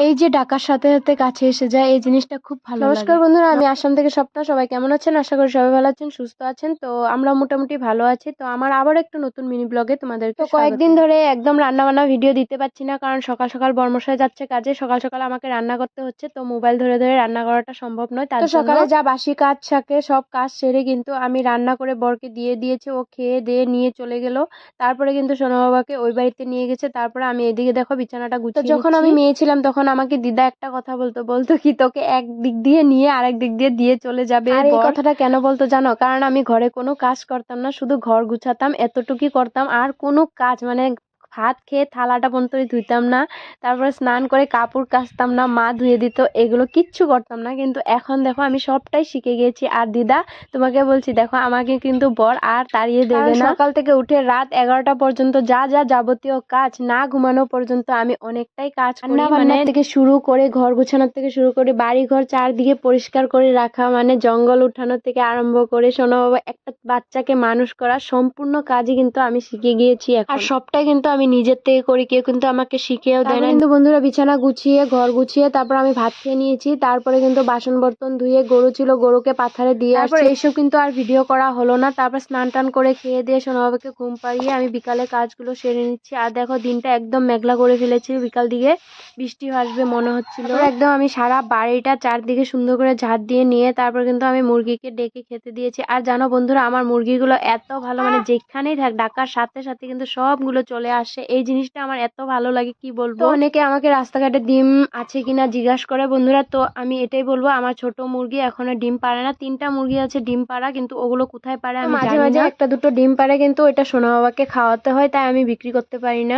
এই যে ডাকার সাথে সাথে কাছে এসে যায়, এই জিনিসটা খুব ভালো লাগে। নমস্কার বন্ধুরা, আমি আসাম থেকে স্বপ্না। সবাই কেমন আছেন? আশা করি সবাই ভালো আছেন, সুস্থ আছেন। তো আমরা মোটামুটি ভালো আছি। তো আমার আবার একটা নতুন মিনি ব্লগে তোমাদেরকে কয়েকদিন ধরে একদম রান্না বান্না ভিডিও দিতে পারছি না, কারণ সকাল সকাল বর্মশাই যাচ্ছে কাজে। সকাল সকাল আমাকে রান্না করতে হচ্ছে, তো মোবাইল ধরে ধরে রান্না করাটা সম্ভব নয়। তার সকালে যা বাসি কাজ থাকে সব কাজ সেরে কিন্তু আমি রান্না করে বরকে দিয়ে দিয়েছি। ও খেয়ে দিয়ে নিয়ে চলে গেল। তারপরে কিন্তু সোনা বাবাকে ওই বাড়িতে নিয়ে গেছে। তারপরে আমি এদিকে দেখো বিছানাটা গুছিয়ে যখন আমি মেয়ে ছিলাম তখন আমাকে দিদা একটা কথা বলতো কি, তোকে এক দিক দিয়ে নিয়ে আরেক দিক দিয়ে দিয়ে চলে যাবে। আর এই কথাটা কেন বলতো জানো? কারণ আমি ঘরে কোনো কাজ করতাম না, শুধু ঘর গুছাতাম, এতটুকুই করতাম। আর কোনো কাজ মানে ভাত খেয়ে থালাটা পর্যন্ত ধুইতাম না, তারপরে স্নান করে কাপড় কাচতাম না, মা ধুয়ে দিত, এগুলো কিচ্ছু করতাম না। কিন্তু এখন দেখো আমি সবটাই শিখে গিয়েছি। আর দিদা, তোমাকে বলছি দেখো, আমাকে কিন্তু বর আর তাড়িয়ে দেবে না। সকাল থেকে উঠে রাত 11টা পর্যন্ত যা যা যাবতীয় কাজ, না ঘুমানো পর্যন্ত আমি অনেকটাই কাজ করি। মানে থেকে শুরু করে ঘর গোছানোর থেকে শুরু করে বাড়ি ঘর চারদিকে পরিষ্কার করে রাখা, মানে জঙ্গল উঠানোর থেকে আরম্ভ করে সোনা বাবা একটা বাচ্চাকে মানুষ করা, সম্পূর্ণ কাজই কিন্তু আমি শিখে গিয়েছি এখন। আর সবটাই কিন্তু আমি নিজের থেকে করি, কেউ কিন্তু আমাকে শিখেও দেয় না। কিন্তু বন্ধুরা, বিছানা গুছিয়ে ঘর গুছিয়ে তারপর আমি ভাত খেয়ে নিয়েছি। তারপরে কিন্তু বাসন বর্তন ধুয়ে, গরু ছিল গরুকে পাথারে দিয়ে তারপর এইসব কিন্তু আর ভিডিও করা হলো না। তারপর স্নান টান করে খেয়ে দিয়ে সোনা বাবাকে ঘুম পাড়িয়ে আমি বিকালে কাজগুলো সেরে নিচ্ছি। আর দেখো দিনটা একদম মেঘলা করে ফেলেছি, বিকাল দিকে বৃষ্টি আসবে মনে হচ্ছিল। একদম আমি সারা বাড়িটা চারদিকে সুন্দর করে ঝাড় দিয়ে নিয়ে তারপর কিন্তু আমি মুরগিকে ডেকে খেতে দিয়েছি। আর জানো বন্ধুরা, আমার মুরগিগুলো এত ভালো, মানে যেখানেই থাক ডাকার সাথে সাথে কিন্তু সবগুলো চলে আসে। এই জিনিসটা আমার এত ভালো লাগে, কি বলবো। অনেকে আমাকে রাস্তাঘাটে ডিম আছে কিনা জিজ্ঞাসা করে বন্ধুরা, তো আমি এটাই বলবো, আমার ছোট মুরগি এখনো ডিম পারে না। 3টা মুরগি আছে ডিম পাড়া, কিন্তু ওগুলো কোথায় পারে আমি জানি না। মাঝে মাঝে একটা দুটো ডিম পারে, কিন্তু ওইটা সোনা বাবাকে খাওয়াতে হয়, তাই আমি বিক্রি করতে পারি না।